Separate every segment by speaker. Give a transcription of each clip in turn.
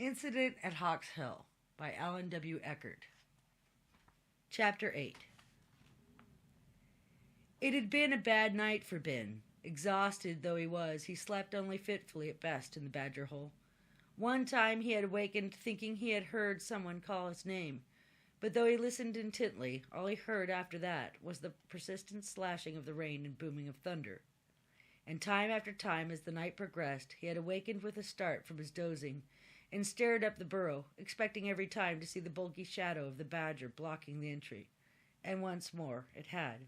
Speaker 1: Incident at Hawks Hill by Alan W. Eckert. Chapter 8. It had been a bad night for Ben. Exhausted though he was, he slept only fitfully at best in the badger hole. One time he had awakened thinking he had heard someone call his name, but though he listened intently, all he heard after that was the persistent slashing of the rain and booming of thunder. And time after time as the night progressed, he had awakened with a start from his dozing, and stared up the burrow, expecting every time to see the bulky shadow of the badger blocking the entry. And once more it had.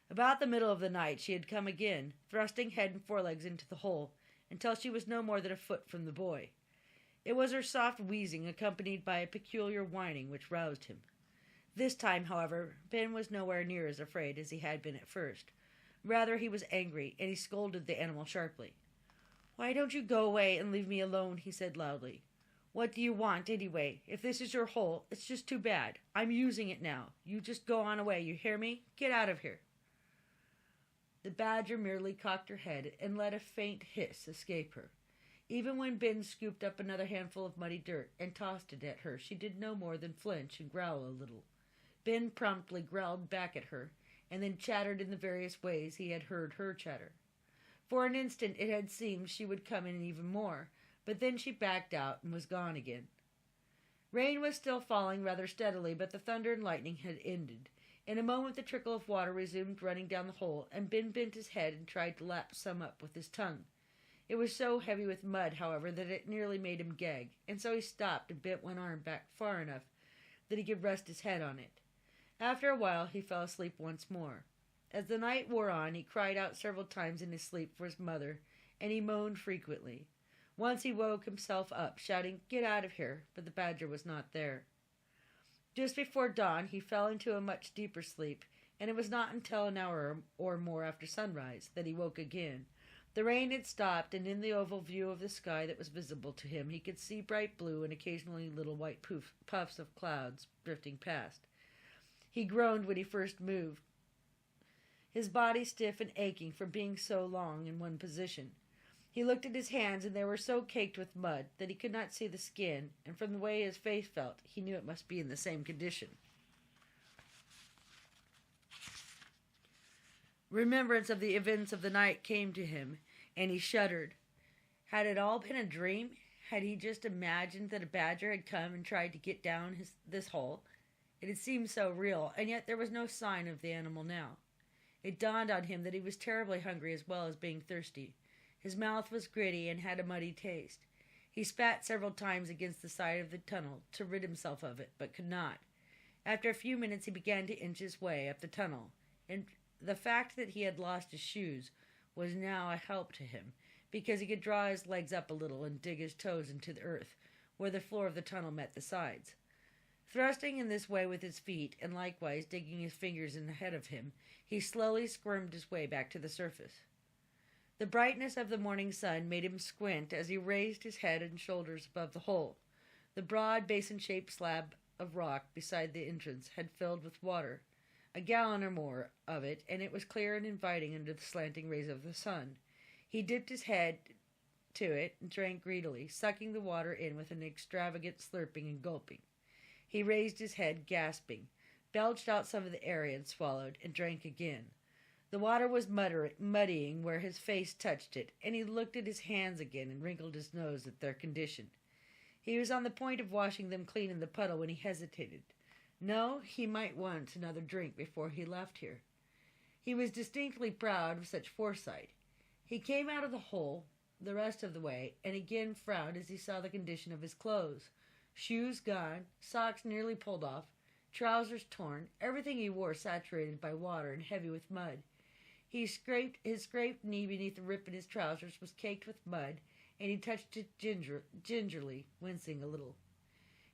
Speaker 1: About the middle of the night she had come again, thrusting head and forelegs into the hole, until she was no more than a foot from the boy. It was her soft wheezing, accompanied by a peculiar whining, which roused him. This time, however, Ben was nowhere near as afraid as he had been at first. Rather, he was angry, and he scolded the animal sharply. "Why don't you go away and leave me alone?" he said loudly. "What do you want, anyway? If this is your hole, it's just too bad. I'm using it now. You just go on away, you hear me? Get out of here." The badger merely cocked her head and let a faint hiss escape her. Even when Ben scooped up another handful of muddy dirt and tossed it at her, she did no more than flinch and growl a little. Ben promptly growled back at her, and then chattered in the various ways he had heard her chatter. For an instant it had seemed she would come in even more, but then she backed out and was gone again. Rain was still falling rather steadily, but the thunder and lightning had ended. In a moment the trickle of water resumed running down the hole, and Ben bent his head and tried to lap some up with his tongue. It was so heavy with mud, however, that it nearly made him gag, and so he stopped and bent one arm back far enough that he could rest his head on it. After a while he fell asleep once more. As the night wore on, he cried out several times in his sleep for his mother, and he moaned frequently. Once he woke himself up, shouting, "Get out of here," but the badger was not there. Just before dawn he fell into a much deeper sleep, and it was not until an hour or more after sunrise that he woke again. The rain had stopped, and in the oval view of the sky that was visible to him he could see bright blue and occasionally little white puffs of clouds drifting past. He groaned when he first moved, his body stiff and aching from being so long in one position. He looked at his hands, and they were so caked with mud that he could not see the skin, and from the way his face felt, he knew it must be in the same condition. Remembrance of the events of the night came to him, and he shuddered. Had it all been a dream? Had he just imagined that a badger had come and tried to get down this hole? It had seemed so real, and yet there was no sign of the animal now. It dawned on him that he was terribly hungry as well as being thirsty. His mouth was gritty and had a muddy taste. He spat several times against the side of the tunnel to rid himself of it, but could not. After a few minutes he began to inch his way up the tunnel, and the fact that he had lost his shoes was now a help to him, because he could draw his legs up a little and dig his toes into the earth, where the floor of the tunnel met the sides. Thrusting in this way with his feet, and likewise digging his fingers in ahead of him, he slowly squirmed his way back to the surface. The brightness of the morning sun made him squint as he raised his head and shoulders above the hole. The broad basin-shaped slab of rock beside the entrance had filled with water, a gallon or more of it, and it was clear and inviting under the slanting rays of the sun. He dipped his head to it and drank greedily, sucking the water in with an extravagant slurping and gulping. He raised his head, gasping, belched out some of the air and swallowed, and drank again. The water was muddying where his face touched it, and he looked at his hands again and wrinkled his nose at their condition. He was on the point of washing them clean in the puddle when he hesitated. No, he might want another drink before he left here. He was distinctly proud of such foresight. He came out of the hole the rest of the way, and again frowned as he saw the condition of his clothes. Shoes gone, socks nearly pulled off, trousers torn, everything he wore saturated by water and heavy with mud. His scraped knee beneath the rip in his trousers was caked with mud, and he touched it gingerly, wincing a little.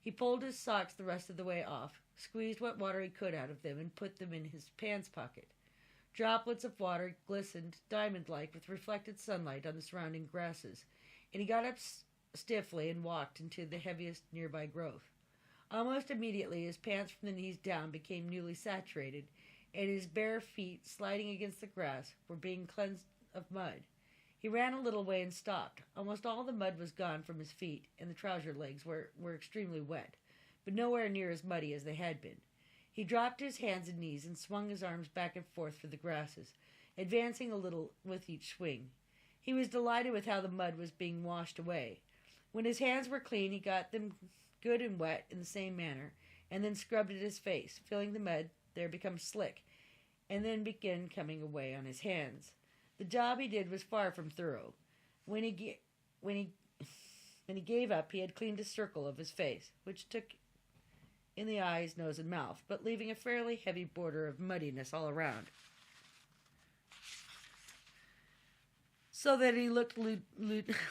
Speaker 1: He pulled his socks the rest of the way off, squeezed what water he could out of them, and put them in his pants pocket. Droplets of water glistened diamond-like with reflected sunlight on the surrounding grasses, and he got up stiffly and walked into the heaviest nearby growth. Almost immediately his pants from the knees down became newly saturated, and his bare feet, sliding against the grass, were being cleansed of mud. He ran a little way and stopped. Almost all the mud was gone from his feet, and the trouser legs were extremely wet, but nowhere near as muddy as they had been. He dropped his hands and knees and swung his arms back and forth for the grasses, advancing a little with each swing. He was delighted with how the mud was being washed away. When his hands were clean, he got them good and wet in the same manner, and then scrubbed at his face, feeling the mud there become slick, and then begin coming away on his hands. The job he did was far from thorough. When he gave up, he had cleaned a circle of his face, which took in the eyes, nose, and mouth, but leaving a fairly heavy border of muddiness all around, so that he looked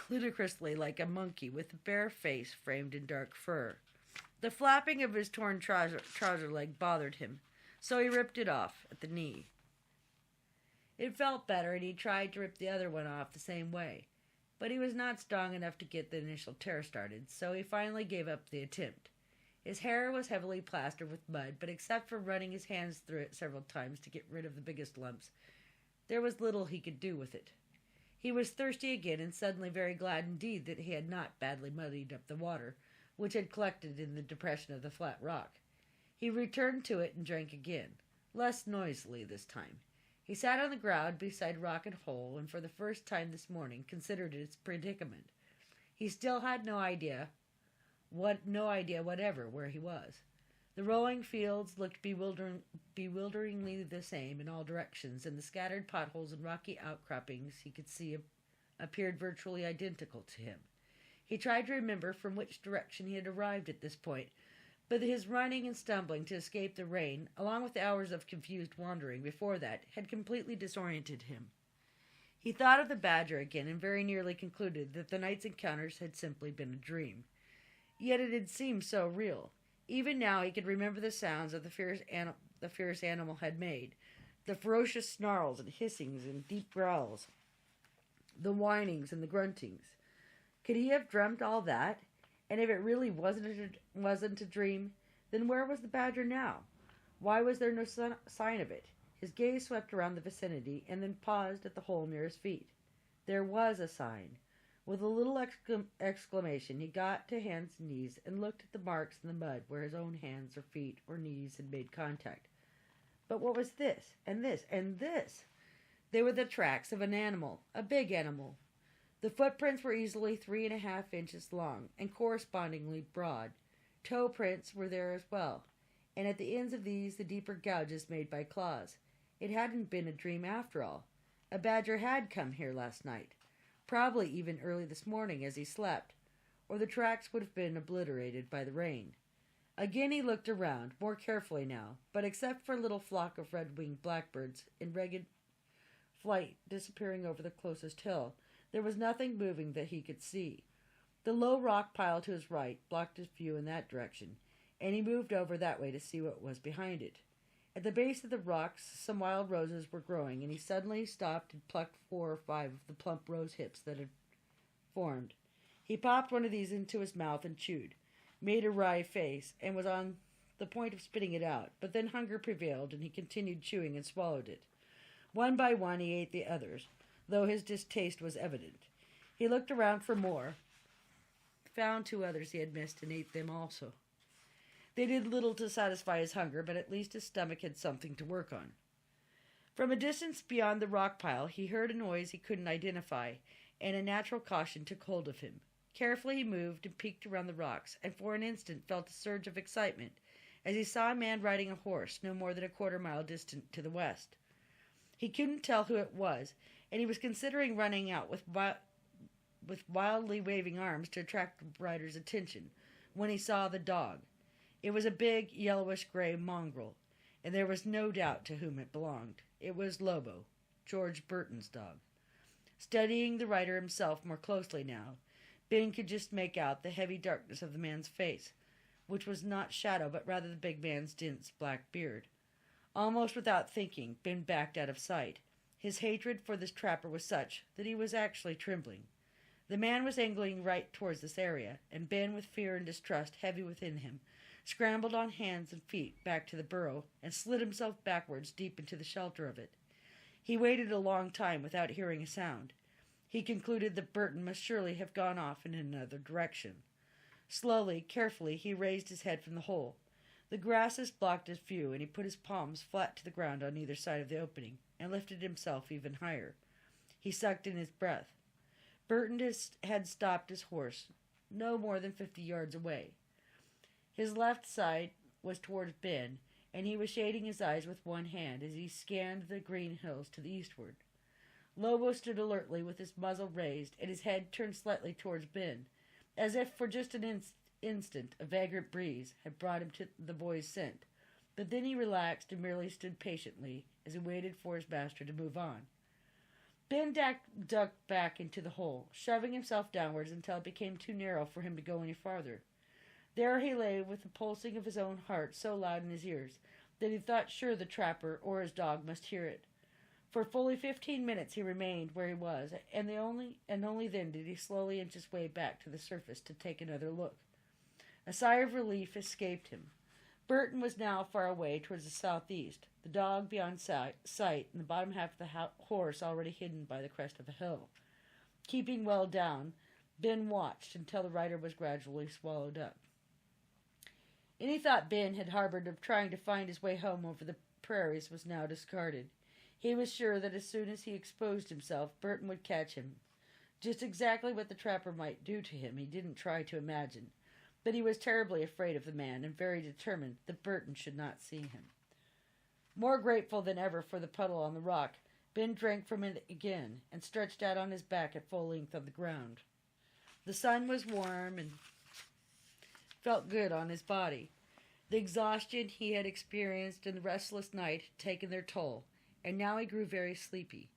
Speaker 1: ludicrously like a monkey with a bare face framed in dark fur. The flapping of his torn trouser leg bothered him, so he ripped it off at the knee. It felt better, and he tried to rip the other one off the same way, but he was not strong enough to get the initial tear started, so he finally gave up the attempt. His hair was heavily plastered with mud, but except for running his hands through it several times to get rid of the biggest lumps, there was little he could do with it. He was thirsty again, and suddenly very glad indeed that he had not badly muddied up the water, which had collected in the depression of the flat rock. He returned to it and drank again, less noisily this time. He sat on the ground beside rock and hole, and for the first time this morning considered its predicament. He still had no idea whatever where he was. The rolling fields looked bewilderingly the same in all directions, and the scattered potholes and rocky outcroppings he could see appeared virtually identical to him. He tried to remember from which direction he had arrived at this point, but his running and stumbling to escape the rain, along with the hours of confused wandering before that, had completely disoriented him. He thought of the badger again and very nearly concluded that the night's encounters had simply been a dream. Yet it had seemed so real. Even now he could remember the sounds of the fierce animal had made, the ferocious snarls and hissings and deep growls, the whinings and the gruntings. Could he have dreamt all that? And if it really wasn't a dream, then where was the badger now? Why was there no sign of it? His gaze swept around the vicinity and then paused at the hole near his feet. There was a sign. With a little exclamation, he got to hands and knees and looked at the marks in the mud where his own hands or feet or knees had made contact. But what was this, and this, and this? They were the tracks of an animal, a big animal. The footprints were easily 3.5 inches long and correspondingly broad. Toe prints were there as well, and at the ends of these the deeper gouges made by claws. It hadn't been a dream after all. A badger had come here last night, probably even early this morning as he slept, or the tracks would have been obliterated by the rain. Again he looked around, more carefully now, but except for a little flock of red-winged blackbirds in ragged flight disappearing over the closest hill, there was nothing moving that he could see. The low rock pile to his right blocked his view in that direction, and he moved over that way to see what was behind it. At the base of the rocks some wild roses were growing, and he suddenly stopped and plucked 4 or 5 of the plump rose hips that had formed. He popped one of these into his mouth and chewed, made a wry face, and was on the point of spitting it out, but then hunger prevailed, and he continued chewing and swallowed it. One by one he ate the others, though his distaste was evident. He looked around for more, found 2 others he had missed, and ate them also. They did little to satisfy his hunger, but at least his stomach had something to work on. From a distance beyond the rock pile, he heard a noise he couldn't identify, and a natural caution took hold of him. Carefully he moved and peeked around the rocks, and for an instant felt a surge of excitement as he saw a man riding a horse no more than a 1/4 mile distant to the west. He couldn't tell who it was, and he was considering running out with wildly waving arms to attract the rider's attention, when he saw the dog. It was a big, yellowish-gray mongrel, and there was no doubt to whom it belonged. It was Lobo, George Burton's dog. Studying the rider himself more closely now, Ben could just make out the heavy darkness of the man's face, which was not shadow, but rather the big man's dense black beard. Almost without thinking, Ben backed out of sight. His hatred for this trapper was such that he was actually trembling. The man was angling right towards this area, and Ben, with fear and distrust heavy within him, scrambled on hands and feet back to the burrow and slid himself backwards deep into the shelter of it. He waited a long time without hearing a sound. He concluded that Burton must surely have gone off in another direction. Slowly, carefully, he raised his head from the hole. The grasses blocked his view, and he put his palms flat to the ground on either side of the opening, and lifted himself even higher. He sucked in his breath. Burton had stopped his horse, no more than 50 yards away. His left side was towards Ben, and he was shading his eyes with one hand as he scanned the green hills to the eastward. Lobo stood alertly with his muzzle raised and his head turned slightly towards Ben, as if for just an instant a vagrant breeze had brought him to the boy's scent. But then he relaxed and merely stood patiently as he waited for his master to move on. Ben ducked back into the hole, shoving himself downwards until it became too narrow for him to go any farther. There he lay with the pulsing of his own heart so loud in his ears that he thought sure the trapper or his dog must hear it. For fully 15 minutes he remained where he was, and only then did he slowly inch his way back to the surface to take another look. A sigh of relief escaped him. Burton was now far away towards the southeast, the dog beyond sight, and the bottom half of the horse already hidden by the crest of a hill. Keeping well down, Ben watched until the rider was gradually swallowed up. Any thought Ben had harbored of trying to find his way home over the prairies was now discarded. He was sure that as soon as he exposed himself, Burton would catch him. Just exactly what the trapper might do to him he didn't try to imagine, but he was terribly afraid of the man and very determined that Burton should not see him. More grateful than ever for the puddle on the rock, Ben drank from it again and stretched out on his back at full length on the ground. The sun was warm and felt good on his body. The exhaustion he had experienced and the restless night had taken their toll, and now he grew very sleepy.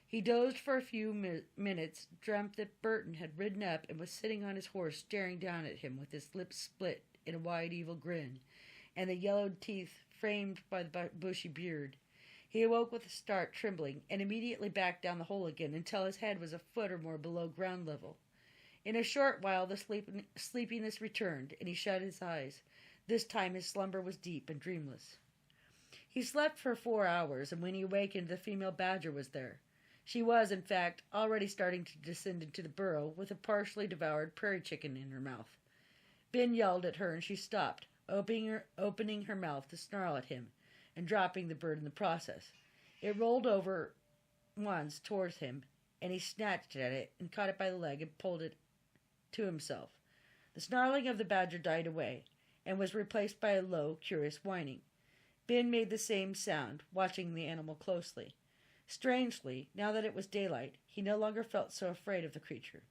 Speaker 1: He dozed for a few minutes, dreamt that Burton had ridden up and was sitting on his horse staring down at him with his lips split in a wide evil grin, and the yellowed teeth framed by the bushy beard. He awoke with a start, trembling, and immediately backed down the hole again until his head was a foot or more below ground level. In a short while the sleepiness returned, and he shut his eyes. This time his slumber was deep and dreamless. He slept for 4 hours, and when he awakened the female badger was there. She was, in fact, already starting to descend into the burrow with a partially devoured prairie chicken in her mouth. Ben yelled at her, and she stopped, opening her mouth to snarl at him, and dropping the bird in the process. It rolled over once towards him, and he snatched at it and caught it by the leg and pulled it to himself. The snarling of the badger died away, and was replaced by a low, curious whining. Ben made the same sound, watching the animal closely. Strangely, now that it was daylight, he no longer felt so afraid of the creature.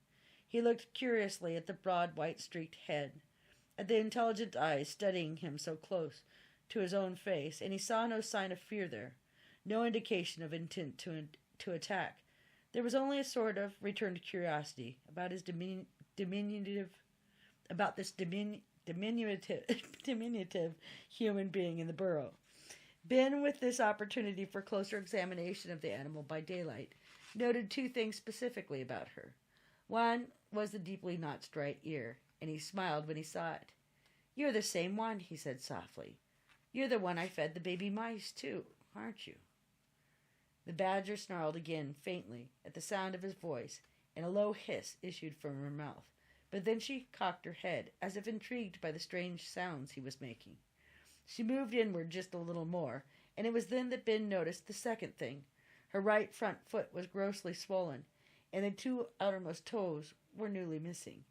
Speaker 1: He looked curiously at the broad, white-streaked head, at the intelligent eyes studying him so close to his own face, and he saw no sign of fear there, no indication of intent to attack. There was only a sort of returned curiosity about his diminutive human being in the burrow. Ben, with this opportunity for closer examination of the animal by daylight, noted 2 things specifically about her. One was the deeply notched right ear, and he smiled when he saw it. "You're the same one," he said softly. "You're the one I fed the baby mice, too, aren't you?" The badger snarled again, faintly, at the sound of his voice, and a low hiss issued from her mouth. But then she cocked her head, as if intrigued by the strange sounds he was making. She moved inward just a little more, and it was then that Ben noticed the second thing. Her right front foot was grossly swollen, and the 2 outermost toes were newly missing.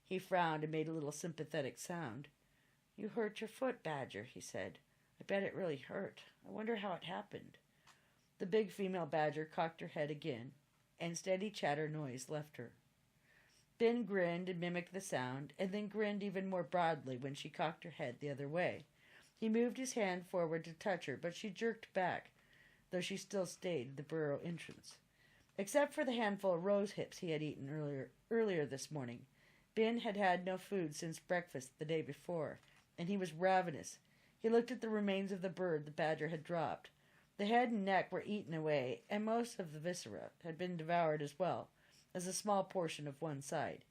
Speaker 1: He frowned and made a little sympathetic sound. "You hurt your foot, Badger," he said. "I bet it really hurt. I wonder how it happened." The big female badger cocked her head again, and steady chatter noise left her. Ben grinned and mimicked the sound, and then grinned even more broadly when she cocked her head the other way. He moved his hand forward to touch her, but she jerked back, though she still stayed at the burrow entrance. Except for the handful of rose hips he had eaten earlier this morning, Ben had had no food since breakfast the day before, and he was ravenous. He looked at the remains of the bird the badger had dropped. The head and neck were eaten away, and most of the viscera had been devoured as well as a small portion of one side.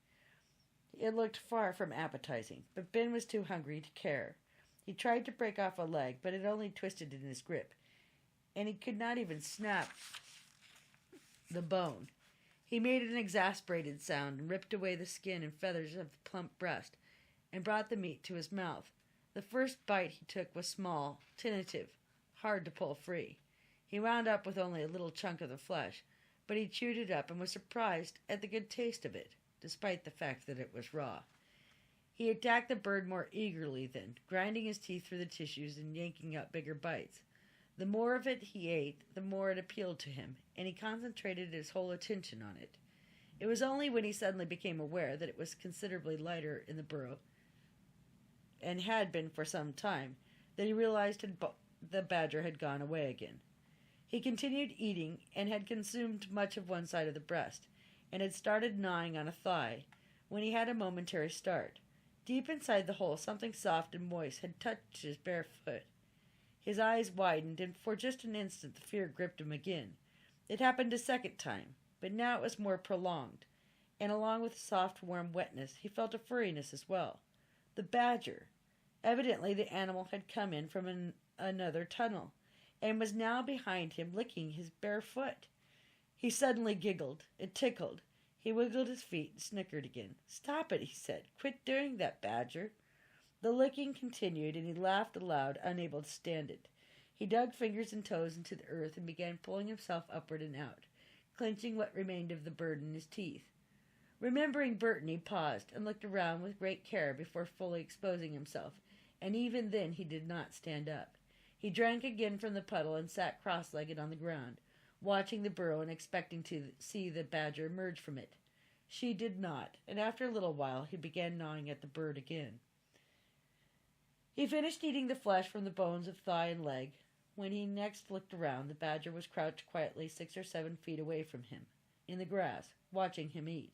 Speaker 1: It looked far from appetizing, but Ben was too hungry to care. He tried to break off a leg, but it only twisted in his grip, and he could not even snap the bone. He made an exasperated sound and ripped away the skin and feathers of the plump breast and brought the meat to his mouth. The first bite he took was small, tentative, hard to pull free. He wound up with only a little chunk of the flesh, but he chewed it up and was surprised at the good taste of it, despite the fact that it was raw. He attacked the bird more eagerly then, grinding his teeth through the tissues and yanking out bigger bites. The more of it he ate, the more it appealed to him, and he concentrated his whole attention on it. It was only when he suddenly became aware that it was considerably lighter in the burrow, and had been for some time, that he realized the badger had gone away again. He continued eating, and had consumed much of one side of the breast, and had started gnawing on a thigh, when he had a momentary start. Deep inside the hole, something soft and moist had touched his bare foot. His eyes widened, and for just an instant the fear gripped him again. It happened a second time, but now it was more prolonged, and along with the soft, warm wetness, he felt a furriness as well. The badger! Evidently the animal had come in from another tunnel, and was now behind him, licking his bare foot. He suddenly giggled. It tickled. He wiggled his feet and snickered again. "Stop it," he said. "Quit doing that, badger." The licking continued, and he laughed aloud, unable to stand it. He dug fingers and toes into the earth and began pulling himself upward and out, clenching what remained of the bird in his teeth. Remembering Burton, he paused and looked around with great care before fully exposing himself, and even then he did not stand up. He drank again from the puddle and sat cross-legged on the ground, watching the burrow and expecting to see the badger emerge from it. She did not, and after a little while he began gnawing at the bird again. He finished eating the flesh from the bones of thigh and leg. When he next looked around, the badger was crouched quietly 6 or 7 feet away from him, in the grass, watching him eat.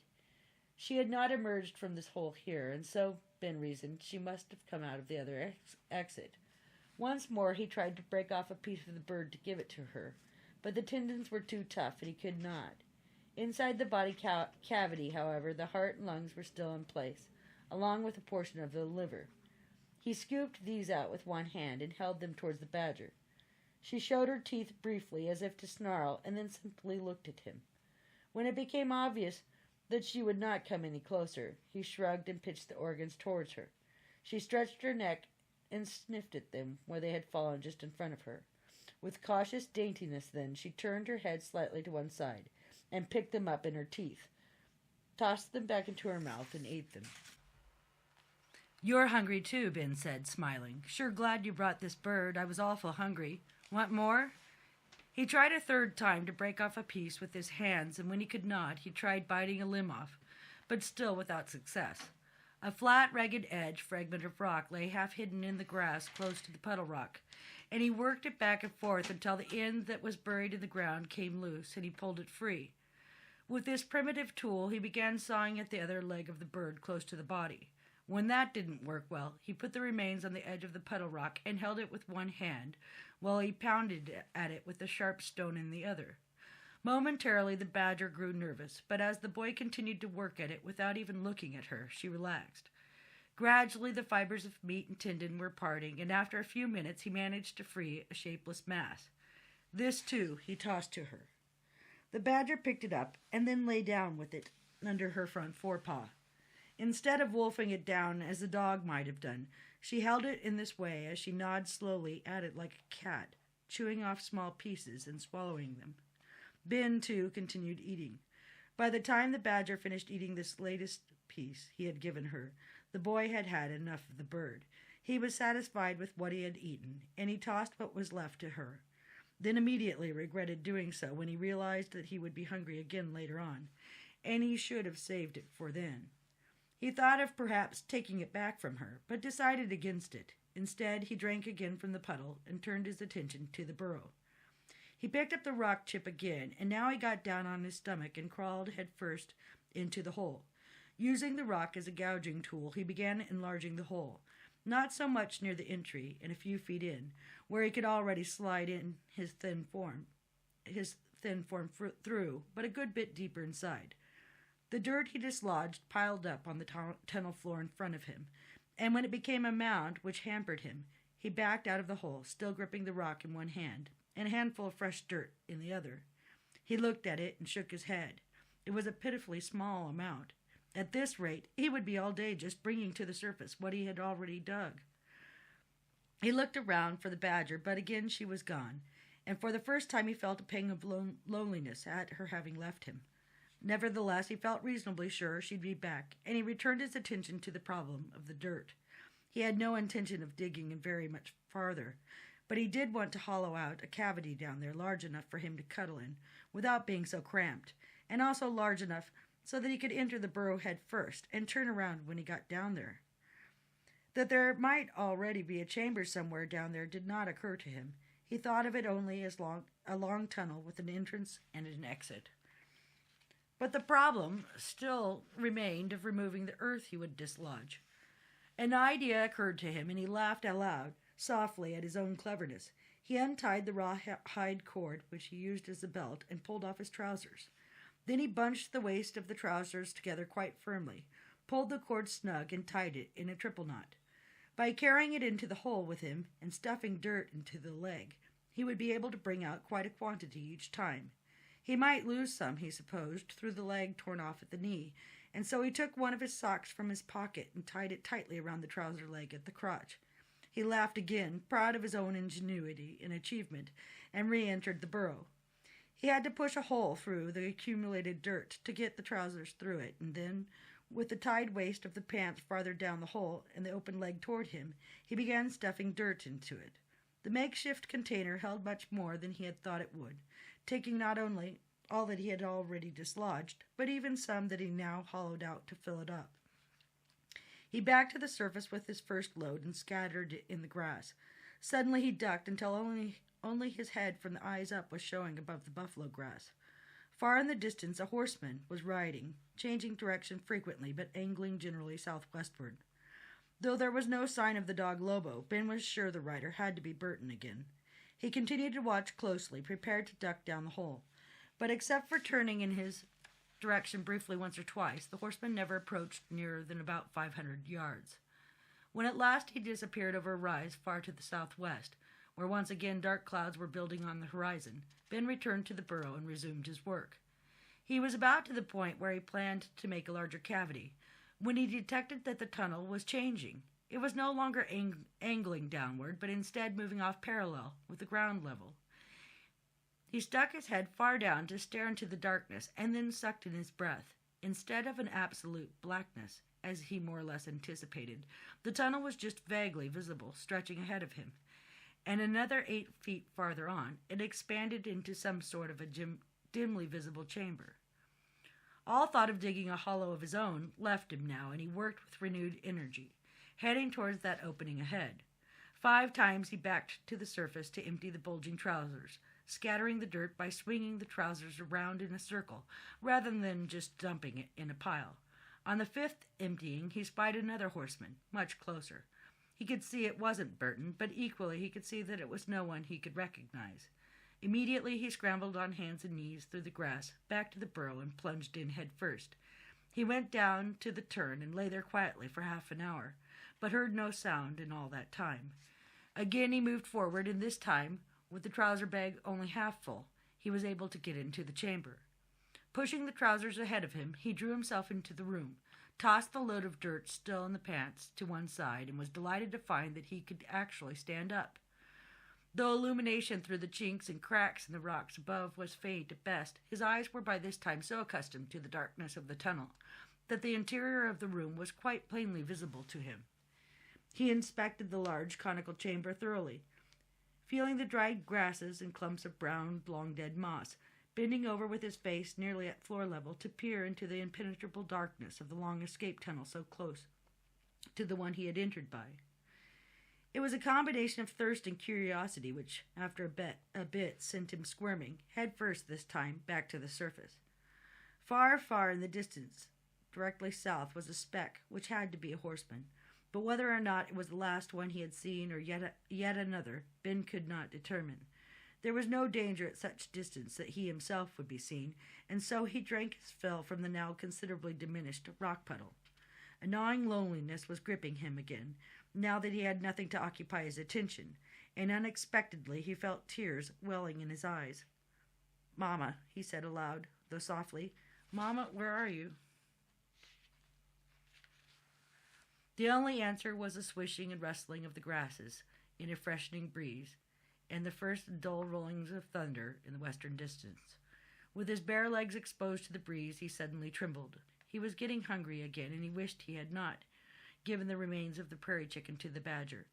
Speaker 1: She had not emerged from this hole here, and so, Ben reasoned, she must have come out of the other exit. Once more he tried to break off a piece of the bird to give it to her, but the tendons were too tough, and he could not. Inside the body cavity, however, the heart and lungs were still in place, along with a portion of the liver. He scooped these out with one hand and held them towards the badger. She showed her teeth briefly, as if to snarl, and then simply looked at him. When it became obvious that she would not come any closer, he shrugged and pitched the organs towards her. She stretched her neck and sniffed at them where they had fallen just in front of her. With cautious daintiness then, she turned her head slightly to one side and picked them up in her teeth, tossed them back into her mouth, and ate them. "You're hungry too," Ben said, smiling. "Sure glad you brought this bird. I was awful hungry. Want more?" He tried a third time to break off a piece with his hands, and when he could not, he tried biting a limb off, but still without success. A flat, ragged edge fragment of rock lay half hidden in the grass close to the puddle rock, and he worked it back and forth until the end that was buried in the ground came loose, and he pulled it free. With this primitive tool, he began sawing at the other leg of the bird close to the body. When that didn't work well, he put the remains on the edge of the puddle rock and held it with one hand, while he pounded at it with the sharp stone in the other. Momentarily the badger grew nervous, but as the boy continued to work at it without even looking at her, she relaxed. Gradually the fibers of meat and tendon were parting, and after a few minutes he managed to free a shapeless mass. This, too, he tossed to her. The badger picked it up and then lay down with it under her front forepaw. Instead of wolfing it down as a dog might have done, she held it in this way as she gnawed slowly at it like a cat, chewing off small pieces and swallowing them. Ben, too, continued eating. By the time the badger finished eating this latest piece he had given her, the boy had had enough of the bird. He was satisfied with what he had eaten, and he tossed what was left to her, then immediately regretted doing so when he realized that he would be hungry again later on, and he should have saved it for then. He thought of perhaps taking it back from her, but decided against it. Instead, he drank again from the puddle and turned his attention to the burrow. He picked up the rock chip again, and now he got down on his stomach and crawled head first into the hole. Using the rock as a gouging tool, he began enlarging the hole, not so much near the entry and a few feet in, where he could already slide in his thin form through, but a good bit deeper inside. The dirt he dislodged piled up on the tunnel floor in front of him, and when it became a mound which hampered him, he backed out of the hole, still gripping the rock in one hand, and a handful of fresh dirt in the other. He looked at it and shook his head. It was a pitifully small amount. At this rate, he would be all day just bringing to the surface what he had already dug. He looked around for the badger, but again she was gone, and for the first time he felt a pang of loneliness at her having left him. Nevertheless, he felt reasonably sure she'd be back, and he returned his attention to the problem of the dirt. He had no intention of digging in very much farther, but he did want to hollow out a cavity down there large enough for him to cuddle in, without being so cramped, and also large enough so that he could enter the burrow head first and turn around when he got down there. That there might already be a chamber somewhere down there did not occur to him. He thought of it only as a long tunnel with an entrance and an exit. But the problem still remained of removing the earth he would dislodge. An idea occurred to him, and he laughed aloud, softly, at his own cleverness. He untied the rawhide cord which he used as a belt and pulled off his trousers. Then he bunched the waist of the trousers together quite firmly, pulled the cord snug, and tied it in a triple knot. By carrying it into the hole with him and stuffing dirt into the leg, he would be able to bring out quite a quantity each time. He might lose some, he supposed, through the leg torn off at the knee, and so he took one of his socks from his pocket and tied it tightly around the trouser leg at the crotch. He laughed again, proud of his own ingenuity and achievement, and re-entered the burrow. He had to push a hole through the accumulated dirt to get the trousers through it, and then, with the tied waist of the pants farther down the hole and the open leg toward him, he began stuffing dirt into it. The makeshift container held much more than he had thought it would, taking not only all that he had already dislodged, but even some that he now hollowed out to fill it up. He backed to the surface with his first load and scattered it in the grass. Suddenly he ducked until only his head from the eyes up was showing above the buffalo grass. Far in the distance a horseman was riding, changing direction frequently, but angling generally southwestward. Though there was no sign of the dog Lobo, Ben was sure the rider had to be Burton again. He continued to watch closely, prepared to duck down the hole. But except for turning in his direction briefly once or twice, the horseman never approached nearer than about 500 yards. When at last he disappeared over a rise far to the southwest, where once again dark clouds were building on the horizon, Ben returned to the burrow and resumed his work. He was about to the point where he planned to make a larger cavity, when he detected that the tunnel was changing. It was no longer angling downward, but instead moving off parallel with the ground level. He stuck his head far down to stare into the darkness, and then sucked in his breath. Instead of an absolute blackness, as he more or less anticipated, the tunnel was just vaguely visible, stretching ahead of him. And another 8 feet farther on, it expanded into some sort of a dimly visible chamber. All thought of digging a hollow of his own left him now, and he worked with renewed energy, heading towards that opening ahead. 5 times he backed to the surface to empty the bulging trousers, scattering the dirt by swinging the trousers around in a circle, rather than just dumping it in a pile. On the 5th emptying, he spied another horseman, much closer. He could see it wasn't Burton, but equally he could see that it was no one he could recognize. Immediately he scrambled on hands and knees through the grass, back to the burrow, and plunged in head first. He went down to the turn and lay there quietly for half an hour, but heard no sound in all that time. Again he moved forward, and this time, with the trouser bag only half full, he was able to get into the chamber. Pushing the trousers ahead of him, he drew himself into the room, tossed the load of dirt still in the pants to one side, and was delighted to find that he could actually stand up. Though illumination through the chinks and cracks in the rocks above was faint at best, his eyes were by this time so accustomed to the darkness of the tunnel that the interior of the room was quite plainly visible to him. He inspected the large conical chamber thoroughly, feeling the dried grasses and clumps of brown, long-dead moss, bending over with his face nearly at floor level to peer into the impenetrable darkness of the long escape tunnel so close to the one he had entered by. It was a combination of thirst and curiosity which, after a bit, sent him squirming, head first this time, back to the surface. Far, far in the distance, directly south, was a speck which had to be a horseman, but whether or not it was the last one he had seen or yet another, Ben could not determine. There was no danger at such distance that he himself would be seen, and so he drank his fill from the now considerably diminished rock puddle. A gnawing loneliness was gripping him again, now that he had nothing to occupy his attention, and unexpectedly he felt tears welling in his eyes. "Mamma," he said aloud, though softly, Mama, where are you? The only answer was the swishing and rustling of the grasses in a freshening breeze, and the first dull rollings of thunder in the western distance. With his bare legs exposed to the breeze, he suddenly trembled. He was getting hungry again, and he wished he had not given the remains of the prairie chicken to the badger.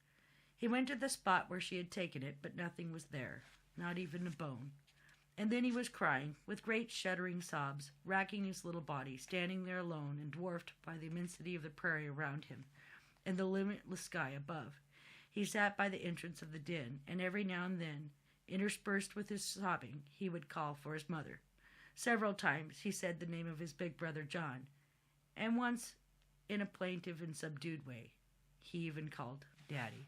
Speaker 1: He went to the spot where she had taken it, but nothing was there, not even a bone. And then he was crying, with great shuddering sobs, racking his little body, standing there alone and dwarfed by the immensity of the prairie around him and the limitless sky above. He sat by the entrance of the den, and every now and then, interspersed with his sobbing, he would call for his mother. Several times he said the name of his big brother John, and once, in a plaintive and subdued way, he even called Daddy.